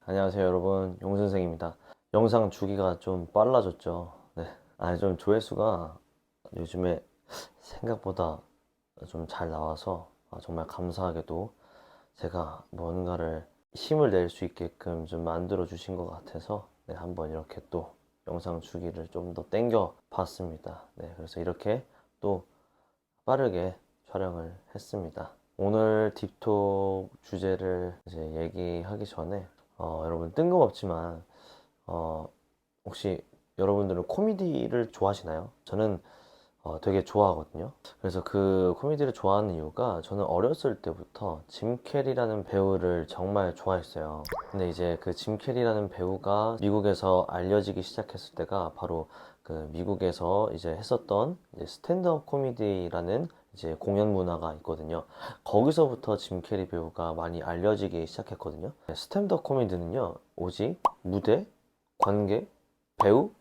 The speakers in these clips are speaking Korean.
안녕하세요 여러분, 용선생입니다. 영상 주기가 좀 빨라졌죠. 네. 좀 조회수가 요즘에 생각보다 좀 잘 나와서 정말 감사하게도 제가 뭔가를 힘을 낼 수 있게끔 좀 만들어 주신 것 같아서 네, 한번 이렇게 또 영상 주기를 좀 더 땡겨 봤습니다. 네, 그래서 이렇게 또 빠르게 촬영을 했습니다. 오늘 딥톡 주제를 이제 얘기하기 전에 여러분 뜬금없지만 어, 혹시 여러분들은 코미디를 좋아하시나요? 저는 되게 좋아하거든요. 그래서 그 코미디를 좋아하는 이유가 저는 어렸을 때부터 짐 캐리라는 배우를 정말 좋아했어요. 근데 이제 그 짐 캐리라는 배우가 미국에서 알려지기 시작했을 때가 바로 그 미국에서 이제 했었던 이제 스탠드업 코미디라는 이제 공연 문화가 있거든요. 거기서부터 짐 캐리 배우가 많이 알려지기 시작했거든요. 스탠드업 코미디는요, 오직 무대, 관객, 배우,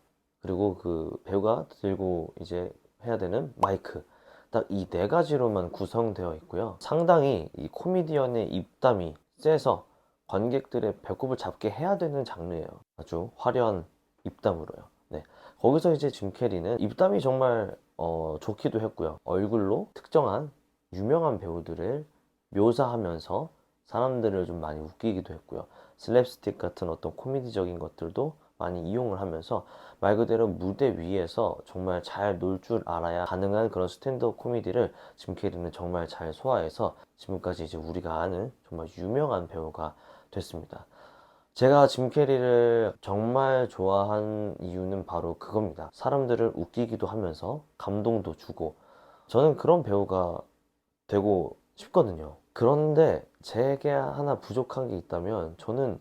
그리고 그 배우가 들고 이제 해야 되는 마이크, 딱 이 네 가지로만 구성되어 있고요. 상당히 이 코미디언의 입담이 세서 관객들의 배꼽을 잡게 해야 되는 장르예요. 아주 화려한 입담으로요. 네. 거기서 이제 짐 캐리는 입담이 정말 좋기도 했고요. 얼굴로 특정한 유명한 배우들을 묘사하면서 사람들을 좀 많이 웃기기도 했고요. 슬랩스틱 같은 어떤 코미디적인 것들도 많이 이용을 하면서 말 그대로 무대 위에서 정말 잘 놀 줄 알아야 가능한 그런 스탠드업 코미디를 짐 캐리는 정말 잘 소화해서 지금까지 이제 우리가 아는 정말 유명한 배우가 됐습니다. 제가 짐 캐리를 정말 좋아한 이유는 바로 그겁니다. 사람들을 웃기기도 하면서 감동도 주고 저는 그런 배우가 되고 싶거든요. 그런데 제게 하나 부족한 게 있다면 저는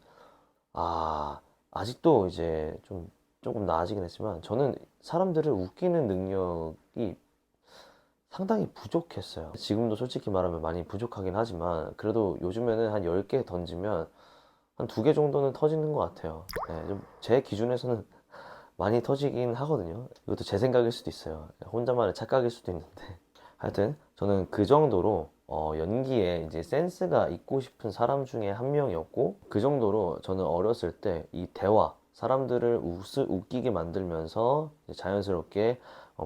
아직도 이제 좀 조금 나아지긴 했지만 저는 사람들을 웃기는 능력이 상당히 부족했어요. 지금도 솔직히 말하면 많이 부족하긴 하지만 그래도 요즘에는 한 10개 던지면 한 2개 정도는 터지는 것 같아요. 네, 좀제 기준에서는 많이 터지긴 하거든요. 이것도 제 생각일 수도 있어요. 혼자만의 착각일 수도 있는데. 하여튼 저는 그 정도로 연기에 이제 센스가 있고 싶은 사람 중에 한 명이었고 그 정도로 저는 어렸을 때 이 대화 사람들을 웃기게 만들면서 자연스럽게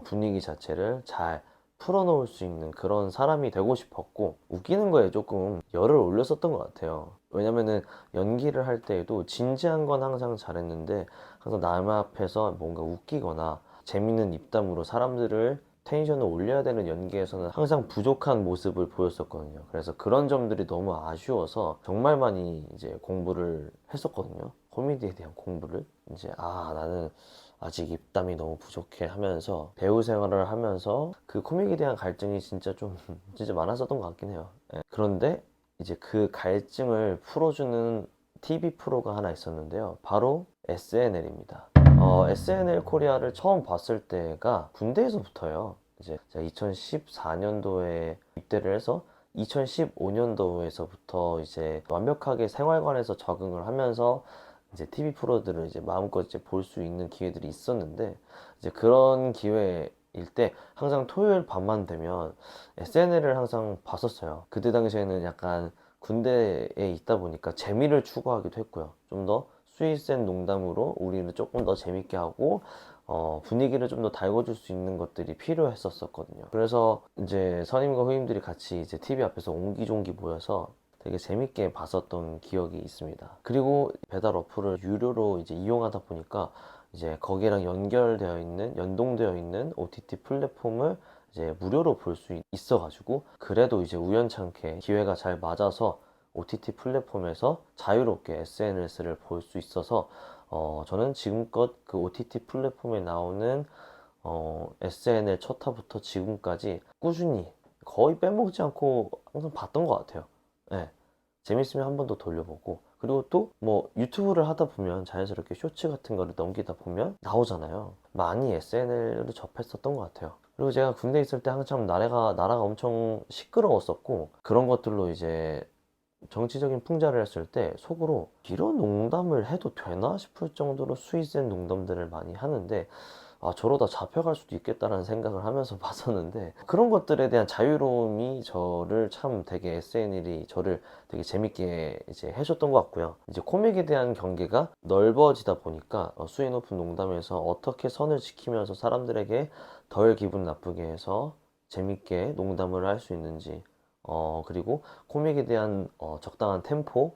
분위기 자체를 잘 풀어놓을 수 있는 그런 사람이 되고 싶었고 웃기는 거에 조금 열을 올렸었던 것 같아요. 왜냐면은 연기를 할 때에도 진지한 건 항상 잘했는데 항상 남 앞에서 뭔가 웃기거나 재밌는 입담으로 사람들을 텐션을 올려야 되는 연기에서는 항상 부족한 모습을 보였었거든요. 그래서 그런 점들이 너무 아쉬워서 정말 많이 이제 공부를 했었거든요. 코미디에 대한 공부를. 이제 나는 아직 입담이 너무 부족해 하면서 배우 생활을 하면서 그 코미디에 대한 갈증이 진짜 좀 진짜 많았었던 것 같긴 해요. 예. 그런데 이제 그 갈증을 풀어주는 TV 프로가 하나 있었는데요. 바로 SNL입니다. SNL 코리아를 처음 봤을 때가 군대에서부터예요. 이제 제가 2014년도에 입대를 해서 2015년도에서부터 이제 완벽하게 생활관에서 적응을 하면서 이제 TV 프로들을 이제 마음껏 이제 볼 수 있는 기회들이 있었는데 이제 그런 기회일 때 항상 토요일 밤만 되면 SNL을 항상 봤었어요. 그때 당시에는 약간 군대에 있다 보니까 재미를 추구하기도 했고요. 좀 더 스윗센 농담으로 우리를 조금 더 재밌게 하고 분위기를 좀 더 달궈줄 수 있는 것들이 필요했었거든요. 그래서 이제 선임과 후임들이 같이 이제 TV 앞에서 옹기종기 모여서 되게 재밌게 봤었던 기억이 있습니다. 그리고 배달 어플을 유료로 이제 이용하다 보니까 이제 거기랑 연결되어 있는, 연동되어 있는 OTT 플랫폼을 이제 무료로 볼 수 있어가지고 그래도 이제 우연찮게 기회가 잘 맞아서 OTT 플랫폼에서 자유롭게 SNS를 볼 수 있어서 저는 지금껏 그 OTT 플랫폼에 나오는 SNL 첫 화부터 지금까지 꾸준히 거의 빼먹지 않고 항상 봤던 것 같아요. 네. 재밌으면 한 번 더 돌려보고 그리고 또 뭐 유튜브를 하다 보면 자연스럽게 쇼츠 같은 거를 넘기다 보면 나오잖아요. 많이 SNL을 접했었던 것 같아요. 그리고 제가 군대 있을 때 한참 나라가 엄청 시끄러웠었고 그런 것들로 이제 정치적인 풍자를 했을 때 속으로 이런 농담을 해도 되나 싶을 정도로 수위센 농담들을 많이 하는데 저러다 잡혀갈 수도 있겠다라는 생각을 하면서 봤었는데, 그런 것들에 대한 자유로움이 저를 참 되게 SNL이 저를 되게 재밌게 이제 해줬던 것 같고요. 이제 코믹에 대한 경계가 넓어지다 보니까 수위 높은 농담에서 어떻게 선을 지키면서 사람들에게 덜 기분 나쁘게 해서 재밌게 농담을 할 수 있는지, 그리고 코믹에 대한 적당한 템포,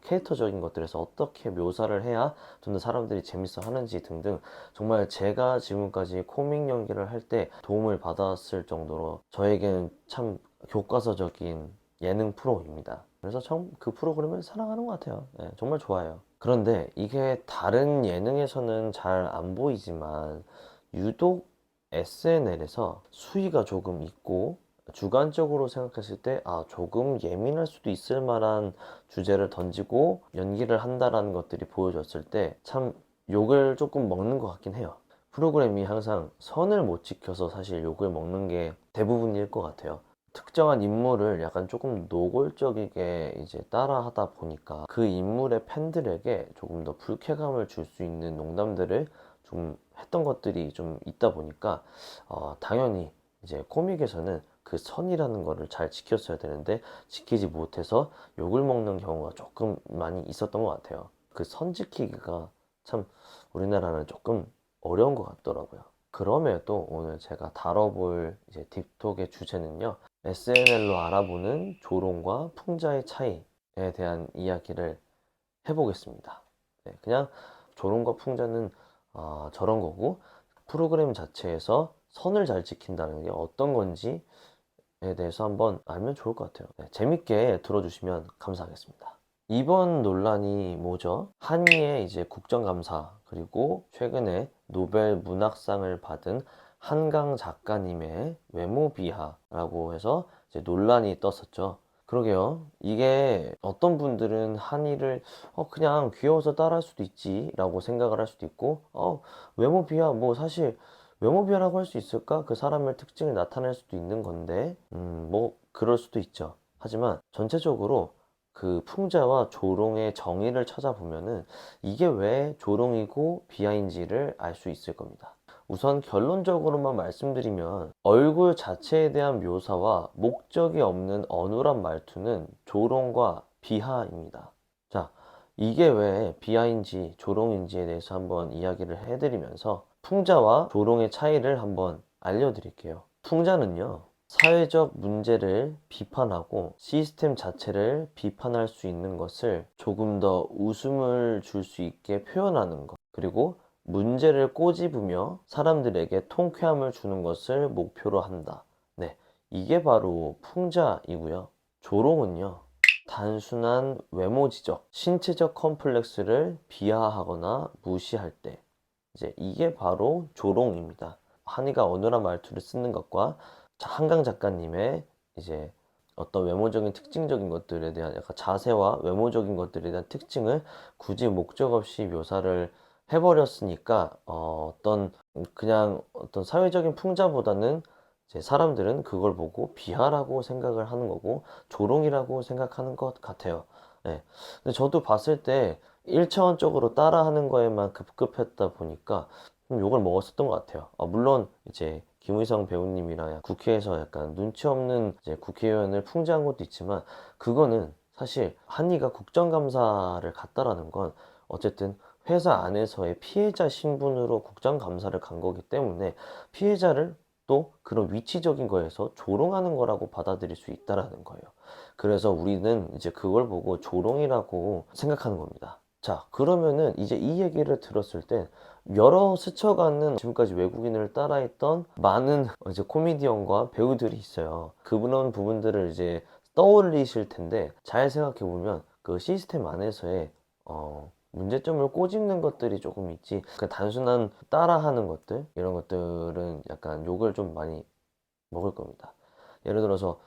캐릭터적인 것들에서 어떻게 묘사를 해야 좀 더 사람들이 재밌어 하는지 등등, 정말 제가 지금까지 코믹 연기를 할 때 도움을 받았을 정도로 저에게는 참 교과서적인 예능 프로입니다. 그래서 참 그 프로그램을 사랑하는 것 같아요. 네, 정말 좋아요. 그런데 이게 다른 예능에서는 잘 안 보이지만 유독 SNL에서 수위가 조금 있고, 주관적으로 생각했을 때 조금 예민할 수도 있을 만한 주제를 던지고 연기를 한다라는 것들이 보여졌을 때 참 욕을 조금 먹는 것 같긴 해요. 프로그램이 항상 선을 못 지켜서 사실 욕을 먹는 게 대부분일 것 같아요. 특정한 인물을 약간 조금 노골적이게 이제 따라하다 보니까 그 인물의 팬들에게 조금 더 불쾌감을 줄 수 있는 농담들을 좀 했던 것들이 좀 있다 보니까 당연히 이제 코믹에서는 그 선이라는 거를 잘 지켰어야 되는데 지키지 못해서 욕을 먹는 경우가 조금 많이 있었던 것 같아요. 그 선 지키기가 참 우리나라는 조금 어려운 것 같더라고요. 그럼에도 오늘 제가 다뤄볼 이제 딥톡의 주제는요, SNL로 알아보는 조롱과 풍자의 차이에 대한 이야기를 해보겠습니다. 네, 그냥 조롱과 풍자는 저런 거고, 프로그램 자체에서 선을 잘 지킨다는 게 어떤 건지에 대해서 한번 알면 좋을 것 같아요. 네, 재밌게 들어주시면 감사하겠습니다. 이번 논란이 뭐죠? 한의의 이제 국정감사, 그리고 최근에 노벨 문학상을 받은 한강 작가님의 외모 비하라고 해서 이제 논란이 떴었죠. 그러게요. 이게 어떤 분들은 한의를 그냥 귀여워서 따라할 수도 있지 라고 생각을 할 수도 있고, 외모 비하 뭐 사실 외모 비하라고 할 수 있을까? 그 사람의 특징을 나타낼 수도 있는 건데, 뭐 그럴 수도 있죠. 하지만 전체적으로 그 풍자와 조롱의 정의를 찾아보면은 이게 왜 조롱이고 비하인지를 알 수 있을 겁니다. 우선 결론적으로만 말씀드리면 얼굴 자체에 대한 묘사와 목적이 없는 어눌한 말투는 조롱과 비하입니다. 자, 이게 왜 비하인지 조롱인지에 대해서 한번 이야기를 해드리면서 풍자와 조롱의 차이를 한번 알려드릴게요. 풍자는요, 사회적 문제를 비판하고 시스템 자체를 비판할 수 있는 것을 조금 더 웃음을 줄 수 있게 표현하는 것, 그리고 문제를 꼬집으며 사람들에게 통쾌함을 주는 것을 목표로 한다. 네, 이게 바로 풍자이고요. 조롱은요, 단순한 외모 지적, 신체적 컴플렉스를 비하하거나 무시할 때, 이제 이게 바로 조롱입니다. 한이가 어눌한 말투를 쓰는 것과 한강 작가님의 이제 어떤 외모적인 특징적인 것들에 대한 약간 자세와 외모적인 것들에 대한 특징을 굳이 목적 없이 묘사를 해버렸으니까 그냥 어떤 사회적인 풍자보다는 이제 사람들은 그걸 보고 비하라고 생각을 하는 거고 조롱이라고 생각하는 것 같아요. 네. 근데 저도 봤을 때 1차원적으로 따라하는 거에만 급급했다 보니까 좀 욕을 먹었었던 것 같아요. 물론 이제 김의성 배우님이랑 국회에서 약간 눈치 없는 이제 국회의원을 풍자한 것도 있지만, 그거는 사실 한이가 국정감사를 갔다라는 건 어쨌든 회사 안에서의 피해자 신분으로 국정감사를 간 거기 때문에 피해자를 또 그런 위치적인 거에서 조롱하는 거라고 받아들일 수 있다라는 거예요. 그래서 우리는 이제 그걸 보고 조롱이라고 생각하는 겁니다. 자, 그러면은 이제 이 얘기를 들었을 때 여러 스쳐가는 지금까지 외국인을 따라했던 많은 이제 코미디언과 배우들이 있어요. 그런 부분들을 이제 떠올리실 텐데, 잘 생각해 보면 그 시스템 안에서의 문제점을 꼬집는 것들이 조금 있지, 그 단순한 따라하는 것들, 이런 것들은 약간 욕을 좀 많이 먹을 겁니다. 예를 들어서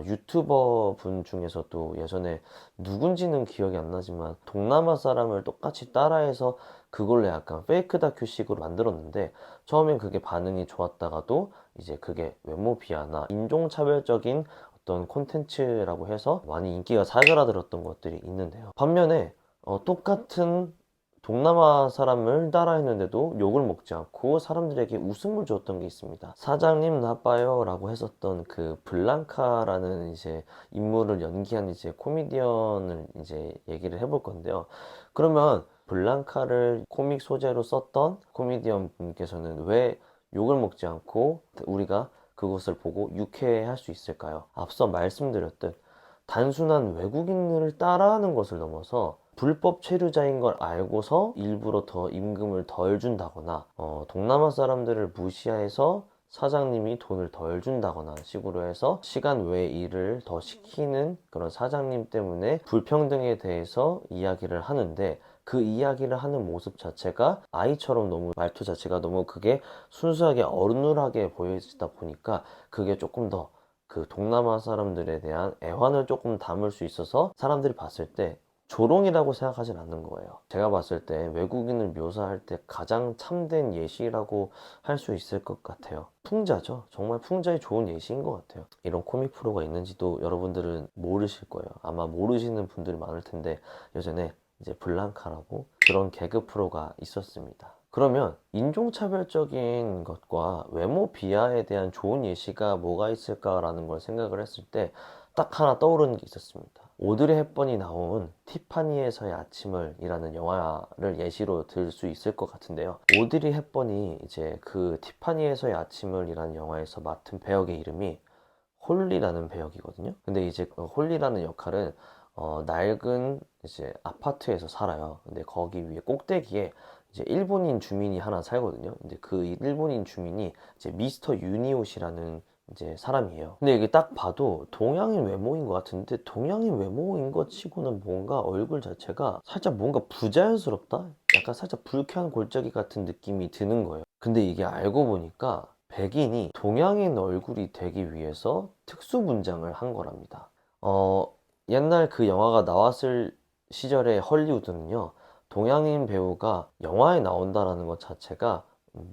유튜버 분 중에서도 예전에 누군지는 기억이 안 나지만 동남아 사람을 똑같이 따라해서 그걸로 약간 페이크 다큐식으로 만들었는데, 처음엔 그게 반응이 좋았다가도 이제 그게 외모 비하나 인종차별적인 어떤 콘텐츠라고 해서 많이 인기가 사그라들었던 것들이 있는데요. 반면에 똑같은 동남아 사람을 따라했는데도 욕을 먹지 않고 사람들에게 웃음을 줬던 게 있습니다. 사장님 나빠요 라고 했었던 그 블랑카라는 이제 인물을 연기한 이제 코미디언을 이제 얘기를 해볼 건데요. 그러면 블랑카를 코믹 소재로 썼던 코미디언 분께서는 왜 욕을 먹지 않고 우리가 그것을 보고 유쾌해할 수 있을까요? 앞서 말씀드렸듯 단순한 외국인을 따라하는 것을 넘어서 불법 체류자인 걸 알고서 일부러 더 임금을 덜 준다거나 동남아 사람들을 무시해서 사장님이 돈을 덜 준다거나 식으로 해서 시간 외 일을 더 시키는 그런 사장님 때문에 불평등에 대해서 이야기를 하는데, 그 이야기를 하는 모습 자체가 아이처럼 너무 말투 자체가 너무 그게 순수하게 어눌하게 보여지다 보니까 그게 조금 더 그 동남아 사람들에 대한 애환을 조금 담을 수 있어서 사람들이 봤을 때 조롱이라고 생각하진 않는 거예요. 제가 봤을 때 외국인을 묘사할 때 가장 참된 예시라고 할 수 있을 것 같아요. 풍자죠. 정말 풍자의 좋은 예시인 것 같아요. 이런 코믹 프로가 있는지도 여러분들은 모르실 거예요. 아마 모르시는 분들이 많을 텐데 예전에 이제 블랑카라고 그런 개그 프로가 있었습니다. 그러면 인종차별적인 것과 외모 비하에 대한 좋은 예시가 뭐가 있을까라는 걸 생각을 했을 때 딱 하나 떠오르는 게 있었습니다. 오드리 헵번이 나온 티파니에서의 아침을 이라는 영화를 예시로 들 수 있을 것 같은데요. 오드리 헵번이 이제 그 티파니에서의 아침을 이라는 영화에서 맡은 배역의 이름이 홀리라는 배역이거든요. 근데 이제 그 홀리라는 역할은 낡은 이제 아파트에서 살아요. 근데 거기 위에 꼭대기에 이제 일본인 주민이 하나 살거든요. 근데 그 일본인 주민이 이제 미스터 유니옷이라는 이제 사람이에요. 근데 이게 딱 봐도 동양인 외모인 것 같은데 동양인 외모인 것 치고는 뭔가 얼굴 자체가 살짝 뭔가 부자연스럽다? 약간 살짝 불쾌한 골짜기 같은 느낌이 드는 거예요. 근데 이게 알고 보니까 백인이 동양인 얼굴이 되기 위해서 특수 분장을 한 거랍니다. 옛날 그 영화가 나왔을 시절의 헐리우드는요, 동양인 배우가 영화에 나온다라는 것 자체가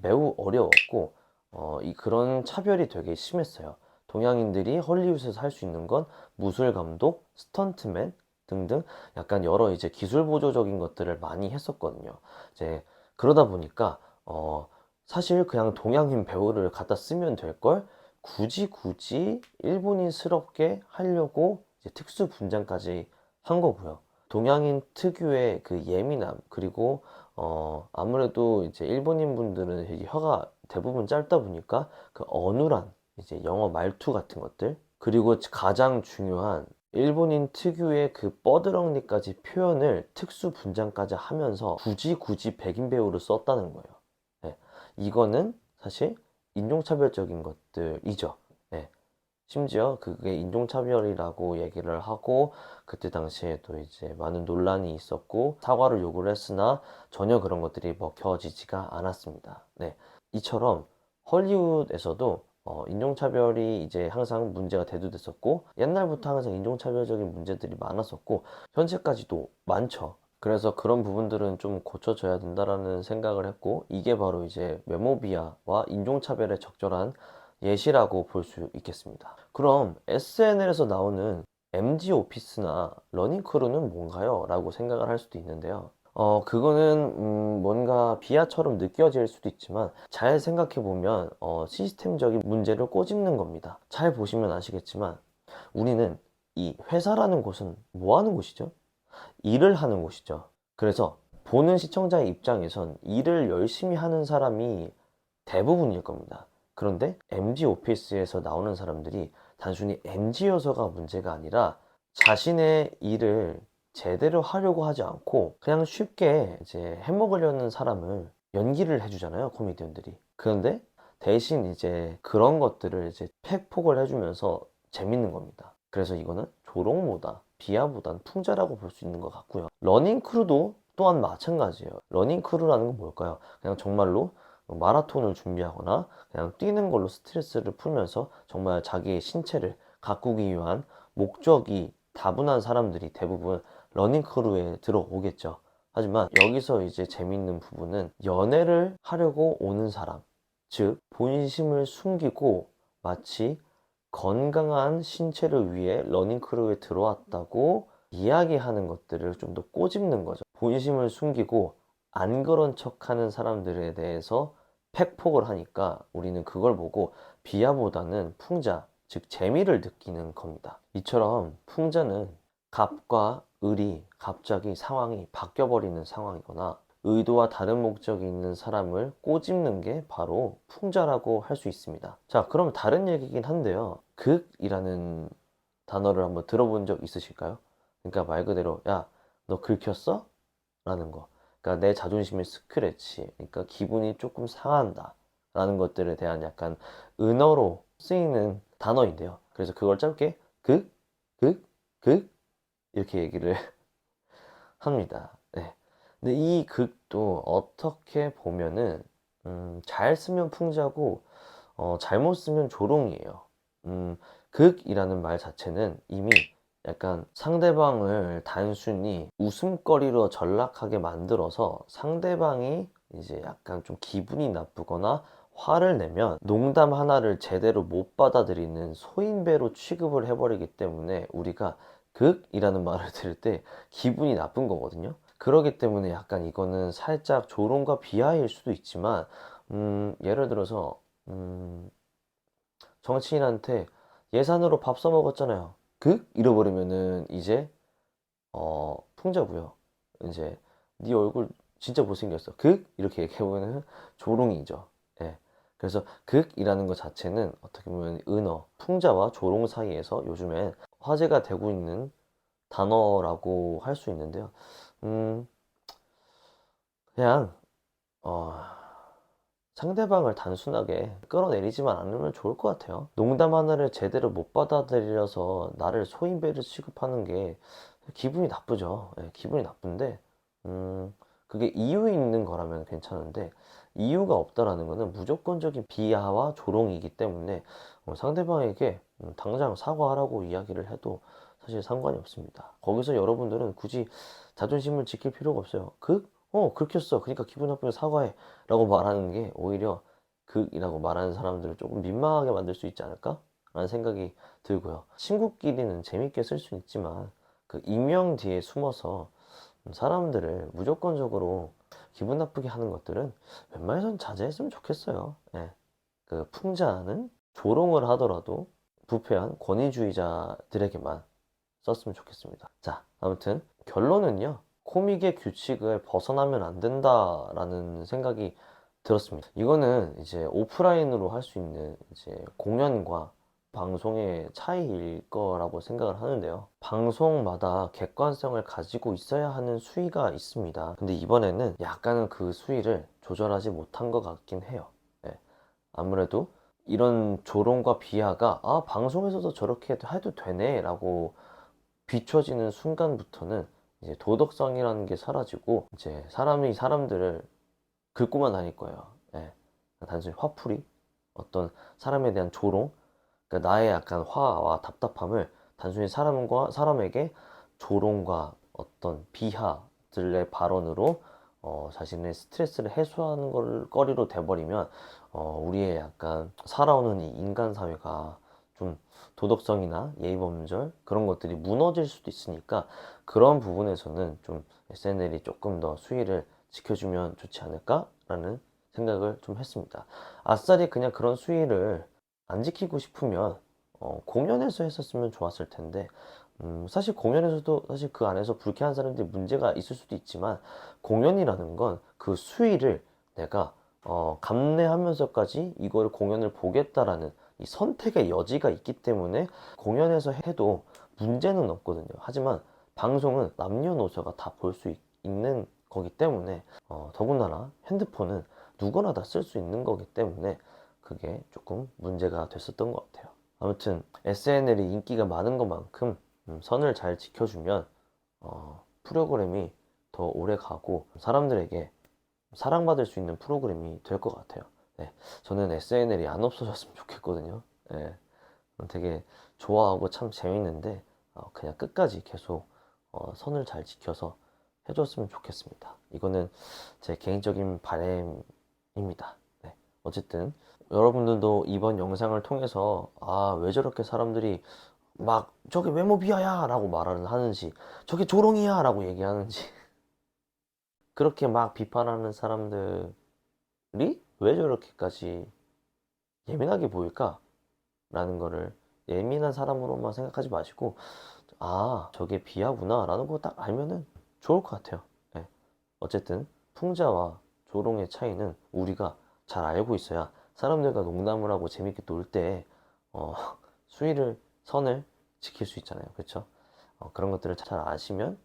매우 어려웠고, 그런 차별이 되게 심했어요. 동양인들이 헐리우드에서 할 수 있는 건 무술 감독, 스턴트맨 등등 약간 여러 이제 기술 보조적인 것들을 많이 했었거든요. 이제 그러다 보니까 사실 그냥 동양인 배우를 갖다 쓰면 될 걸 굳이 일본인스럽게 하려고 이제 특수 분장까지 한 거고요. 동양인 특유의 그 예민함, 그리고 아무래도 이제 일본인 분들은 되게 혀가 대부분 짧다 보니까 그 어눌한 이제 영어 말투 같은 것들, 그리고 가장 중요한 일본인 특유의 그 뻐드렁니까지 표현을 특수 분장까지 하면서 굳이 백인 배우를 썼다는 거예요. 네. 이거는 사실 인종차별적인 것들이죠. 네. 심지어 그게 인종차별이라고 얘기를 하고 그때 당시에도 이제 많은 논란이 있었고 사과를 요구를 했으나 전혀 그런 것들이 먹혀지지가 않았습니다. 네. 이처럼 헐리우드에서도 인종차별이 이제 항상 문제가 대두됐었고 옛날부터 항상 인종차별적인 문제들이 많았었고 현재까지도 많죠. 그래서 그런 부분들은 좀 고쳐져야 된다라는 생각을 했고, 이게 바로 이제 외모비하와 인종차별의 적절한 예시라고 볼 수 있겠습니다. 그럼 SNL에서 나오는 MG 오피스나 러닝크루는 뭔가요? 라고 생각을 할 수도 있는데요. 그거는 뭔가 비하처럼 느껴질 수도 있지만 잘 생각해보면 시스템적인 문제를 꼬집는 겁니다. 잘 보시면 아시겠지만 우리는 이 회사라는 곳은 뭐 하는 곳이죠? 일을 하는 곳이죠. 그래서 보는 시청자의 입장에선 일을 열심히 하는 사람이 대부분일 겁니다. 그런데 MG 오피스에서 나오는 사람들이 단순히 MG여서가 문제가 아니라 자신의 일을 제대로 하려고 하지 않고 그냥 쉽게 이제 해먹으려는 사람을 연기를 해주잖아요, 코미디언들이. 그런데 대신 이제 그런 것들을 이제 팩폭을 해주면서 재밌는 겁니다. 그래서 이거는 조롱보다 비하보단 풍자라고 볼 수 있는 것 같고요. 러닝크루도 또한 마찬가지예요. 러닝크루라는 건 뭘까요? 그냥 정말로 마라톤을 준비하거나 그냥 뛰는 걸로 스트레스를 풀면서 정말 자기의 신체를 가꾸기 위한 목적이 다분한 사람들이 대부분 러닝크루에 들어오겠죠. 하지만 여기서 이제 재밌는 부분은 연애를 하려고 오는 사람, 즉 본심을 숨기고 마치 건강한 신체를 위해 러닝크루에 들어왔다고 이야기하는 것들을 좀 더 꼬집는 거죠. 본심을 숨기고 안 그런 척하는 사람들에 대해서 팩폭을 하니까 우리는 그걸 보고 비하보다는 풍자, 즉 재미를 느끼는 겁니다. 이처럼 풍자는 갑과 을이 갑자기 상황이 바뀌어버리는 상황이거나 의도와 다른 목적이 있는 사람을 꼬집는 게 바로 풍자라고 할 수 있습니다. 자, 그럼 다른 얘기긴 한데요. 극이라는 단어를 한번 들어본 적 있으실까요? 그러니까 말 그대로 야, 너 긁혔어? 라는 거. 그러니까 내 자존심이 스크래치. 그러니까 기분이 조금 상한다. 라는 것들에 대한 약간 은어로 쓰이는 단어인데요. 그래서 그걸 짧게 극, 극, 극 이렇게 얘기를 합니다. 네. 근데 이 극도 어떻게 보면은 잘 쓰면 풍자고 잘못 쓰면 조롱이에요. 음, 극이라는 말 자체는 이미 약간 상대방을 단순히 웃음거리로 전락하게 만들어서 상대방이 이제 약간 좀 기분이 나쁘거나 화를 내면 농담 하나를 제대로 못 받아들이는 소인배로 취급을 해버리기 때문에 우리가 극이라는 말을 들을 때 기분이 나쁜 거거든요. 그러기 때문에 약간 이거는 살짝 조롱과 비하일 수도 있지만 예를 들어서 정치인한테 예산으로 밥 써먹었잖아요. 잃어버리면은 이제 풍자고요. 이제 네 얼굴 진짜 못생겼어. 이렇게 얘기해보면 조롱이죠. 예. 그래서 극이라는 것 자체는 어떻게 보면 은어, 풍자와 조롱 사이에서 요즘엔 화제가 되고 있는 단어라고 할 수 있는데요. 음, 그냥 어, 상대방을 단순하게 끌어내리지만 않으면 좋을 것 같아요. 농담 하나를 제대로 못 받아들여서 나를 소인배를 취급하는 게 기분이 나쁘죠. 예, 기분이 나쁜데, 그게 이유 있는 거라면 괜찮은데, 이유가 없다라는 거는 무조건적인 비하와 조롱이기 때문에 상대방에게 당장 사과하라고 이야기를 해도 사실 상관이 없습니다. 거기서 여러분들은 굳이 자존심을 지킬 필요가 없어요. 그렇게 했어. 그러니까 기분 나쁘면 사과해. 라고 말하는 게 오히려 극이라고 말하는 사람들을 조금 민망하게 만들 수 있지 않을까? 라는 생각이 들고요. 친구끼리는 재밌게 쓸 수 있지만 그 익명 뒤에 숨어서 사람들을 무조건적으로 기분 나쁘게 하는 것들은 웬만해선 자제했으면 좋겠어요. 예. 그 풍자는 조롱을 하더라도 부패한 권위주의자들에게만 썼으면 좋겠습니다. 자, 아무튼 결론은요. 코믹의 규칙을 벗어나면 안 된다라는 생각이 들었습니다. 이거는 이제 오프라인으로 할 수 있는 이제 공연과 방송의 차이일 거라고 생각을 하는데요. 방송마다 객관성을 가지고 있어야 하는 수위가 있습니다. 근데 이번에는 약간은 그 수위를 조절하지 못한 것 같긴 해요. 네. 아무래도 이런 조롱과 비하가 방송에서도 저렇게 해도 되네 라고 비춰지는 순간부터는 이제 도덕성이라는 게 사라지고 이제 사람이 사람들을 긁고만 다닐 거예요. 예. 단순히 화풀이, 어떤 사람에 대한 조롱, 그러니까 나의 약간 화와 답답함을 단순히 사람과 사람에게 조롱과 어떤 비하들의 발언으로 자신의 스트레스를 해소하는 거리로 돼버리면 우리의 약간 살아오는 이 인간 사회가 좀 도덕성이나 예의범절 그런 것들이 무너질 수도 있으니까 그런 부분에서는 좀 SNL이 조금 더 수위를 지켜주면 좋지 않을까라는 생각을 좀 했습니다. 아싸리 그냥 그런 수위를 안 지키고 싶으면 공연에서 했었으면 좋았을 텐데 사실 공연에서도 사실 그 안에서 불쾌한 사람들이 문제가 있을 수도 있지만 공연이라는 건 그 수위를 내가 감내하면서까지 이걸 공연을 보겠다라는 이 선택의 여지가 있기 때문에 공연에서 해도 문제는 없거든요. 하지만 방송은 남녀노소가 다 볼 수 있는 거기 때문에 더군다나 핸드폰은 누구나 다 쓸 수 있는 거기 때문에 그게 조금 문제가 됐었던 것 같아요. 아무튼 SNL이 인기가 많은 것만큼 선을 잘 지켜주면 프로그램이 더 오래 가고 사람들에게 사랑받을 수 있는 프로그램이 될 것 같아요. 네, 저는 SNL이 안 없어졌으면 좋겠거든요. 네, 되게 좋아하고 참 재밌는데 그냥 끝까지 계속 선을 잘 지켜서 해줬으면 좋겠습니다. 이거는 제 개인적인 바람입니다. 네, 어쨌든 여러분들도 이번 영상을 통해서 왜 저렇게 사람들이 막 저게 외모 비하야 라고 말을 하는지 저게 조롱이야 라고 얘기하는지 그렇게 막 비판하는 사람들이 왜 저렇게까지 예민하게 보일까? 라는 거를 예민한 사람으로만 생각하지 마시고, 아, 저게 비하구나 라는 거 딱 알면은 좋을 것 같아요. 예. 어쨌든 풍자와 조롱의 차이는 우리가 잘 알고 있어야 사람들과 농담을 하고 재밌게 놀 때 어, 수위를 선을 지킬 수 있잖아요. 그렇죠? 그런 것들을 잘 아시면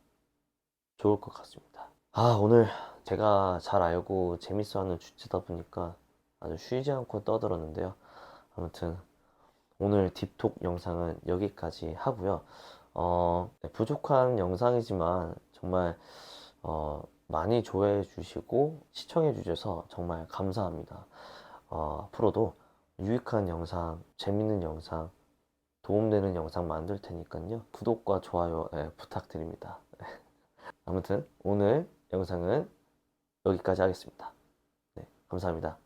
좋을 것 같습니다. 아, 오늘 제가 잘 알고 재밌어하는 주제다 보니까 아주 쉬지 않고 떠들었는데요. 아무튼 오늘 딥톡 영상은 여기까지 하고요. 네, 부족한 영상이지만 정말 많이 좋아해 주시고 시청해 주셔서 정말 감사합니다. 앞으로도 유익한 영상, 재밌는 영상, 도움되는 영상 만들 테니까요. 구독과 좋아요 부탁드립니다. 아무튼 오늘 영상은 여기까지 하겠습니다. 네, 감사합니다.